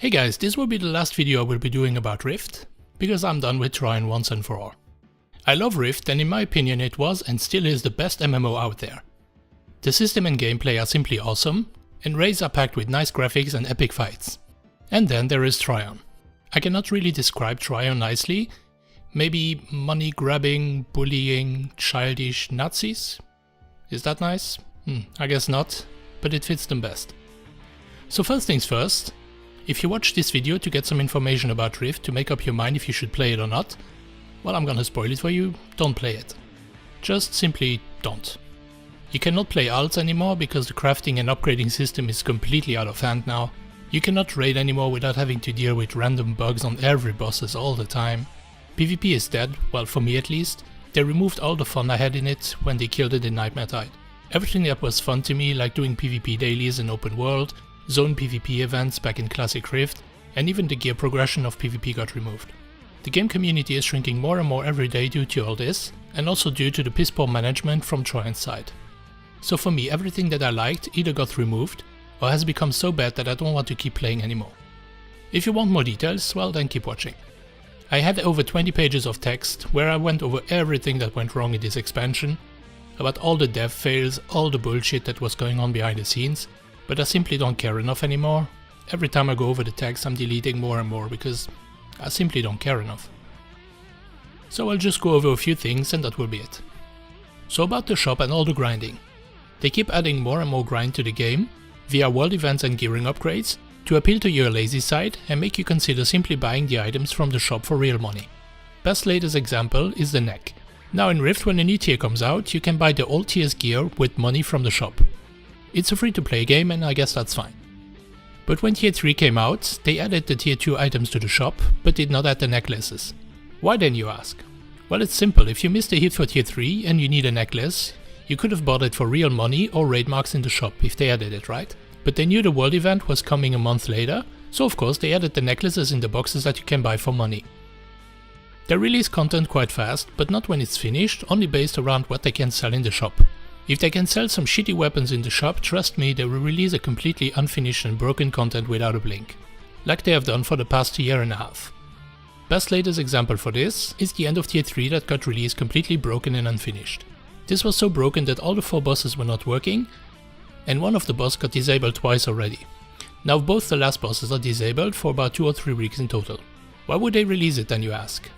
Hey guys, this will be the last video I will be doing about Rift, because I'm done with Trion once and for all. I love Rift and in my opinion it was and still is the best MMO out there. The system and gameplay are simply awesome, and raids are packed with nice graphics and epic fights. And then there is Trion. I cannot really describe Trion nicely. Maybe money grabbing, bullying, childish Nazis? Is that nice? I guess not, but it fits them best. So first things first, if you watch this video to get some information about Rift to make up your mind if you should play it or not, well, I'm gonna spoil it for you, don't play it. Just simply don't. You cannot play alts anymore because the crafting and upgrading system is completely out of hand now. You cannot raid anymore without having to deal with random bugs on every bosses all the time. PvP is dead, well for me at least. They removed all the fun I had in it when they killed it in Nightmare Tide. Everything that was fun to me, like doing PvP dailies in open world, zone PvP events back in Classic Rift, and even the gear progression of PvP got removed. The game community is shrinking more and more every day due to all this, and also due to the piss poor management from Trion's side. So for me, everything that I liked either got removed, or has become so bad that I don't want to keep playing anymore. If you want more details, well then keep watching. I had over 20 pages of text where I went over everything that went wrong in this expansion, about all the dev fails, all the bullshit that was going on behind the scenes, but I simply don't care enough anymore. Every time I go over the text I'm deleting more and more because I simply don't care enough. So I'll just go over a few things and that will be it. So about the shop and all the grinding. They keep adding more and more grind to the game, via world events and gearing upgrades, to appeal to your lazy side and make you consider simply buying the items from the shop for real money. Best latest example is the neck. Now in Rift when a new tier comes out, you can buy the old tier's gear with money from the shop. It's a free to play game and I guess that's fine. But when tier 3 came out, they added the tier 2 items to the shop, but did not add the necklaces. Why then, you ask? Well, it's simple. If you missed a hit for tier 3 and you need a necklace, you could have bought it for real money or raid marks in the shop if they added it, right? But they knew the world event was coming a month later, so of course they added the necklaces in the boxes that you can buy for money. They release content quite fast, but not when it's finished, only based around what they can sell in the shop. If they can sell some shitty weapons in the shop, trust me, they will release a completely unfinished and broken content without a blink. Like they have done for the past year and a half. Best latest example for this is the end of tier 3 that got released completely broken and unfinished. This was so broken that all the 4 bosses were not working, and one of the bosses got disabled twice already. Now both the last bosses are disabled for about 2 or 3 weeks in total. Why would they release it then, you ask?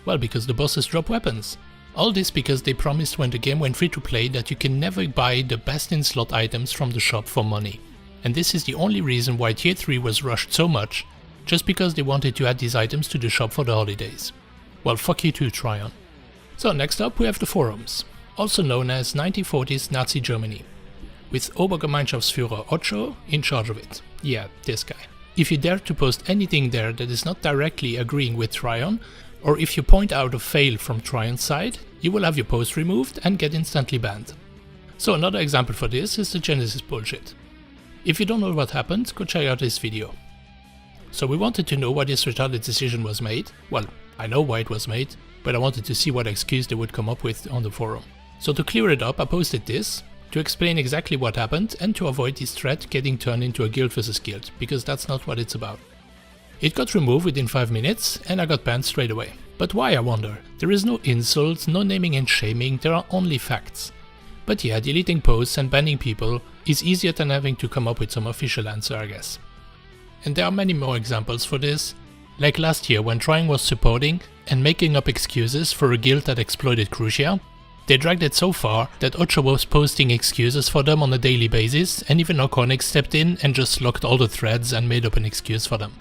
Well, because the bosses drop weapons. All this because they promised when the game went free to play that you can never buy the best in slot items from the shop for money. And this is the only reason why tier 3 was rushed so much, just because they wanted to add these items to the shop for the holidays. Well, fuck you too, Trion. So next up we have the forums, also known as 1940s Nazi Germany, with Obergemeinschaftsführer Otto in charge of it. Yeah, this guy. If you dare to post anything there that is not directly agreeing with Trion, or if you point out a fail from Trion's side, you will have your post removed and get instantly banned. So another example for this is the Genesis bullshit. If you don't know what happened, go check out this video. So we wanted to know why this retarded decision was made. Well, I know why it was made, but I wanted to see what excuse they would come up with on the forum. So to clear it up, I posted this, to explain exactly what happened and to avoid this thread getting turned into a guild versus guild, because that's not what it's about. It got removed within 5 minutes and I got banned straight away. But why, I wonder? There is no insults, no naming and shaming, there are only facts. But yeah, deleting posts and banning people is easier than having to come up with some official answer, I guess. And there are many more examples for this, like last year when Trion was supporting and making up excuses for a guild that exploited Crucia. They dragged it so far that Ocho was posting excuses for them on a daily basis, and even Archonix stepped in and just locked all the threads and made up an excuse for them.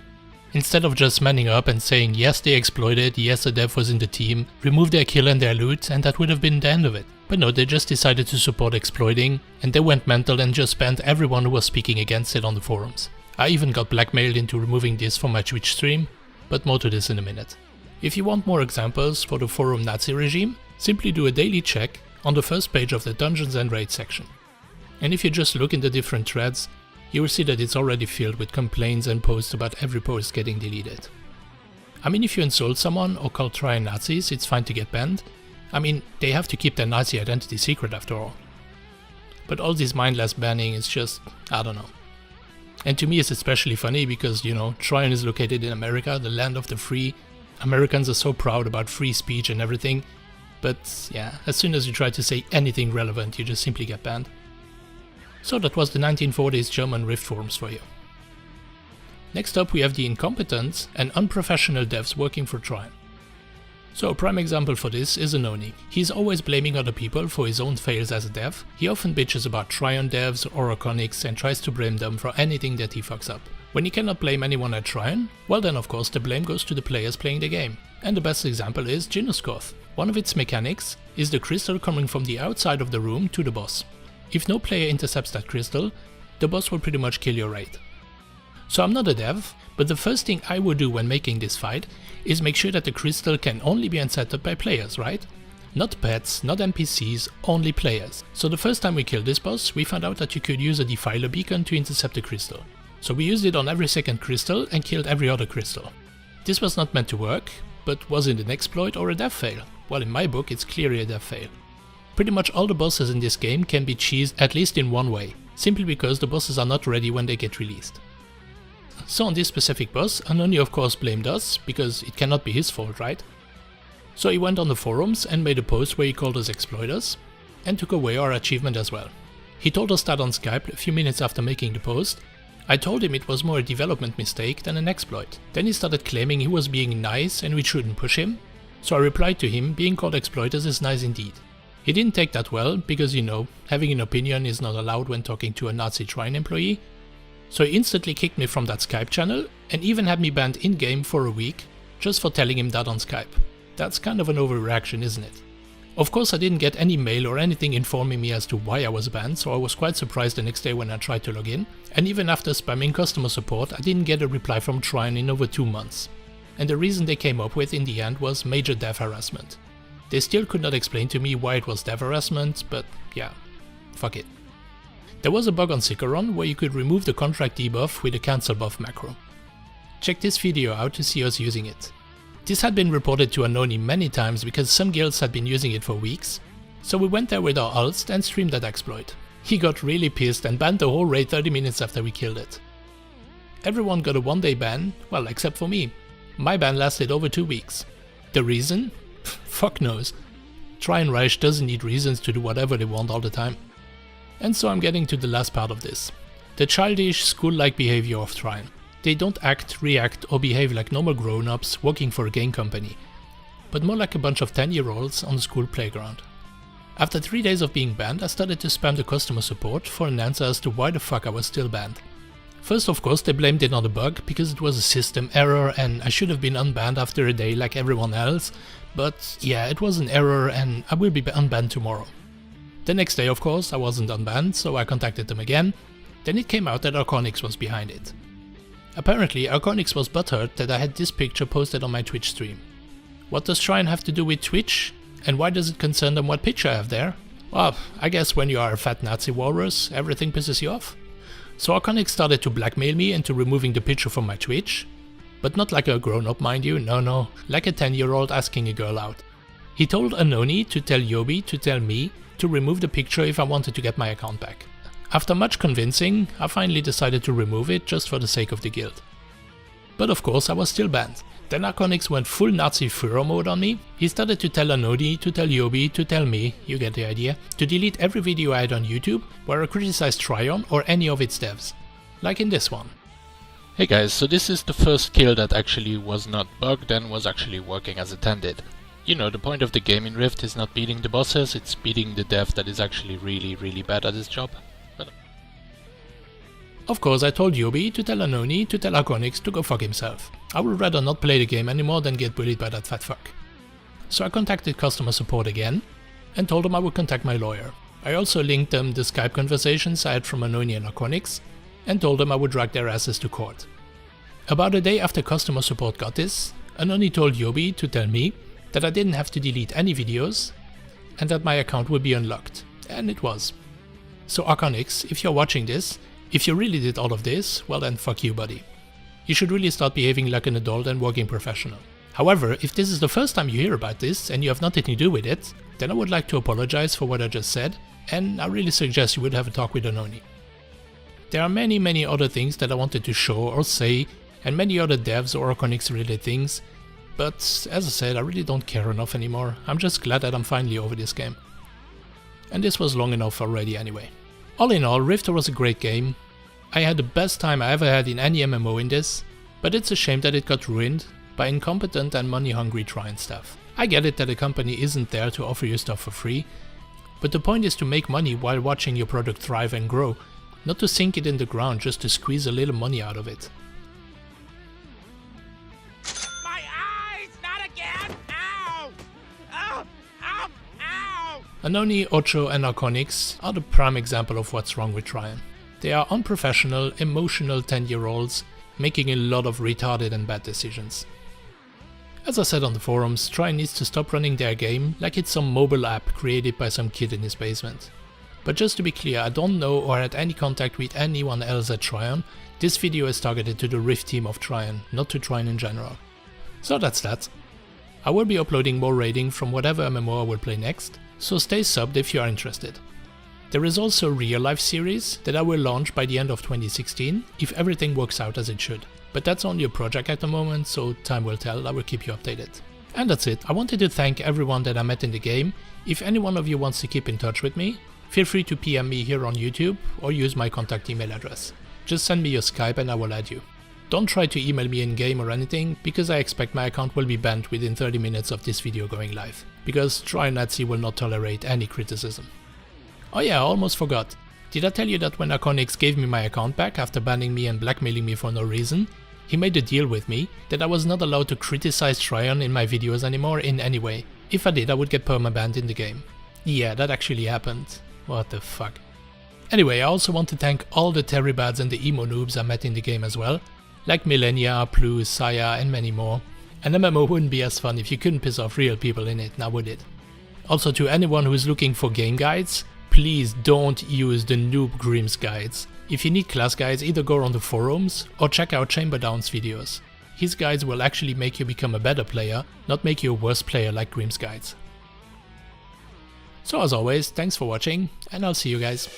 Instead of just manning up and saying yes they exploited, yes the dev was in the team, remove their kill and their loot, and that would have been the end of it. But no, they just decided to support exploiting, and they went mental and just banned everyone who was speaking against it on the forums. I even got blackmailed into removing this from my Twitch stream, but more to this in a minute. If you want more examples for the forum Nazi regime, simply do a daily check on the first page of the Dungeons and Raids section. And if you just look in the different threads, you will see that it's already filled with complaints and posts about every post getting deleted. I mean, if you insult someone or call Trion Nazis, it's fine to get banned. I mean, they have to keep their Nazi identity secret after all. But all this mindless banning is just, I don't know. And to me it's especially funny because, you know, Trion is located in America, the land of the free. Americans are so proud about free speech and everything. But yeah, as soon as you try to say anything relevant, you just simply get banned. So that was the 1940s German Rift forums for you. Next up we have the incompetent and unprofessional devs working for Trion. So a prime example for this is Archonix. He's always blaming other people for his own fails as a dev. He often bitches about Trion devs or Archonix and tries to blame them for anything that he fucks up. When he cannot blame anyone at Trion, well then of course the blame goes to the players playing the game. And the best example is Genoskoth. One of its mechanics is the crystal coming from the outside of the room to the boss. If no player intercepts that crystal, the boss will pretty much kill your raid. So I'm not a dev, but the first thing I would do when making this fight is make sure that the crystal can only be unsettled by players, right? Not pets, not NPCs, only players. So the first time we killed this boss, we found out that you could use a defiler beacon to intercept the crystal. So we used it on every second crystal and killed every other crystal. This was not meant to work, but was it an exploit or a dev fail? Well, in my book it's clearly a dev fail. Pretty much all the bosses in this game can be cheesed at least in one way, simply because the bosses are not ready when they get released. So on this specific boss, Archonix of course blamed us, because it cannot be his fault, right? So he went on the forums and made a post where he called us exploiters, and took away our achievement as well. He told us that on Skype a few minutes after making the post. I told him it was more a development mistake than an exploit. Then he started claiming he was being nice and we shouldn't push him. So I replied to him, being called exploiters is nice indeed. He didn't take that well, because you know, having an opinion is not allowed when talking to a Nazi Trion employee. So he instantly kicked me from that Skype channel and even had me banned in-game for a week just for telling him that on Skype. That's kind of an overreaction, isn't it? Of course I didn't get any mail or anything informing me as to why I was banned, so I was quite surprised the next day when I tried to log in. And even after spamming customer support, I didn't get a reply from Trion in over 2 months. And the reason they came up with in the end was major dev harassment. They still could not explain to me why it was dev harassment, but yeah, fuck it. There was a bug on Sikaron where you could remove the contract debuff with a cancel buff macro. Check this video out to see us using it. This had been reported to Archonix many times because some guilds had been using it for weeks, so we went there with our ults and streamed that exploit. He got really pissed and banned the whole raid 30 minutes after we killed it. Everyone got a 1-day ban, well except for me. My ban lasted over 2 weeks. The reason? Fuck knows. Trion Reich doesn't need reasons to do whatever they want all the time. And so I'm getting to the last part of this. The childish, school-like behavior of Trion. They don't act, react or behave like normal grown-ups working for a game company, but more like a bunch of 10-year-olds on a school playground. After 3 days of being banned, I started to spam the customer support for an answer as to why the fuck I was still banned. First of course they blamed it on a bug because it was a system error and I should have been unbanned after a day like everyone else, but yeah, it was an error and I will be unbanned tomorrow. The next day of course I wasn't unbanned, so I contacted them again. Then it came out that Archonix was behind it. Apparently Archonix was butthurt that I had this picture posted on my Twitch stream. What does Trion have to do with Twitch? And why does it concern them what picture I have there? Well, I guess when you are a fat Nazi walrus, everything pisses you off. So Archonix started to blackmail me into removing the picture from my Twitch. But not like a grown-up, mind you, no, like a 10-year-old asking a girl out. He told Archonix to tell Yobi to tell me to remove the picture if I wanted to get my account back. After much convincing, I finally decided to remove it just for the sake of the guild. But of course I was still banned. Then Archonix went full Nazi Führer mode on me. He started to tell Archonix, to tell Yobi, to tell me, you get the idea, to delete every video I had on YouTube where I criticized Trion or any of its devs. Like in this one. Hey guys, so this is the first kill that actually was not bugged and was actually working as intended. You know, the point of the game in Rift is not beating the bosses, it's beating the dev that is actually really bad at his job. Of course I told Yobi to tell Archonix to tell Archonix to go fuck himself. I would rather not play the game anymore than get bullied by that fat fuck. So I contacted customer support again and told them I would contact my lawyer. I also linked them the Skype conversations I had from Archonix and Archonix and told them I would drag their asses to court. About a day after customer support got this, Archonix told Yobi to tell me that I didn't have to delete any videos and that my account would be unlocked. And it was. So Archonix, if you're watching this, if you really did all of this, well then fuck you buddy. You should really start behaving like an adult and working professional. However, if this is the first time you hear about this and you have nothing to do with it, then I would like to apologize for what I just said, and I really suggest you would have a talk with Archonix. There are many other things that I wanted to show or say, and many other devs or Archonix related things, but as I said, I really don't care enough anymore. I'm just glad that I'm finally over this game. And this was long enough already anyway. All in all, Rift was a great game. I had the best time I ever had in any MMO in this, but it's a shame that it got ruined by incompetent and money-hungry Trion staff. I get it that a company isn't there to offer you stuff for free, but the point is to make money while watching your product thrive and grow, not to sink it in the ground just to squeeze a little money out of it. My eyes! Not again! Ow! Ow! Ow! Ow! Anoni, Ocho and Archonix are the prime example of what's wrong with Trion. They are unprofessional, emotional 10-year-olds making a lot of retarded and bad decisions. As I said on the forums, Trion needs to stop running their game like it's some mobile app created by some kid in his basement. But just to be clear, I don't know or had any contact with anyone else at Trion. This video is targeted to the Rift team of Trion, not to Trion in general. So that's that. I will be uploading more raiding from whatever MMO I will play next, so stay subbed if you are interested. There is also a real life series that I will launch by the end of 2016 if everything works out as it should. But that's only a project at the moment, so time will tell. I will keep you updated. And that's it. I wanted to thank everyone that I met in the game. If any one of you wants to keep in touch with me, feel free to PM me here on YouTube or use my contact email address. Just send me your Skype and I will add you. Don't try to email me in game or anything, because I expect my account will be banned within 30 minutes of this video going live. Because Trion Nazi will not tolerate any criticism. Oh yeah, I almost forgot. Did I tell you that when Archonix gave me my account back after banning me and blackmailing me for no reason, he made a deal with me that I was not allowed to criticize Trion in my videos anymore in any way. If I did, I would get permabanned in the game. Yeah, that actually happened. What the fuck. Anyway, I also want to thank all the Terribads and the emo noobs I met in the game as well, like Millennia, Plus, Saya and many more. An MMO wouldn't be as fun if you couldn't piss off real people in it, now would it? Also, to anyone who is looking for game guides, please don't use the Noob Grimm's guides. If you need class guides, either go on the forums or check out Chamberdown's videos. His guides will actually make you become a better player, not make you a worse player like Grimm's guides. So as always, thanks for watching, and I'll see you guys.